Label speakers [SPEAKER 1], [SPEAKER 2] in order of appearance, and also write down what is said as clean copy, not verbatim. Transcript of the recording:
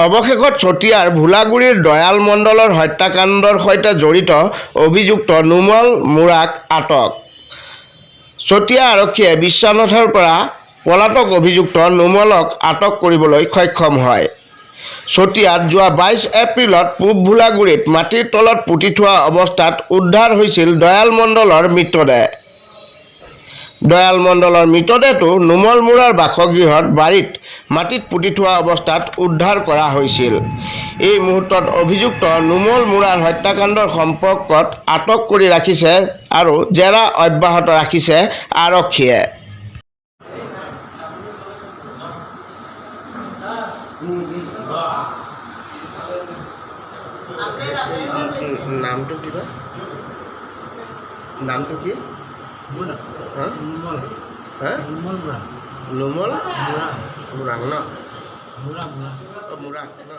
[SPEAKER 1] অৱশেষত চতিয়াৰ ভোলাগুৰিৰ দয়াল মণ্ডলৰ হত্যাকাণ্ডৰ সৈতে জড়িত অভিযুক্ত নুমল মুৰাক আটক। চতিয়া আৰক্ষীয়ে বিশ্বানাথৰ পৰা পলাতক অভিযুক্ত নুমলক আটক কৰিবলৈ সক্ষম হয়। চতিয়াত যোৱা 22 এপ্ৰিলত পূব ভোলাগুৰিত মাটিৰ তলত পুতি থোৱা অৱস্থাত উদ্ধাৰ হৈছিল দয়াল মণ্ডলৰ মৃতদেহ। দয়াল মণ্ডলৰ মৃতদেহটো নুমল মুৰাৰ বাসগৃহৰ বাৰীত মাটিত পুতি থোৱা অৱস্থাত উদ্ধাৰ কৰা হৈছিল। এই মুহূৰ্তত অভিযুক্ত নুমল মুৰাৰ হত্যাকাণ্ডৰ সম্পৰ্কত আটক কৰি ৰাখিছে আৰু জেৰা অব্যাহত ৰাখিছে আৰক্ষীয়ে। নামটো কি? নুমল মুৰাক ন? মুৰাক ন?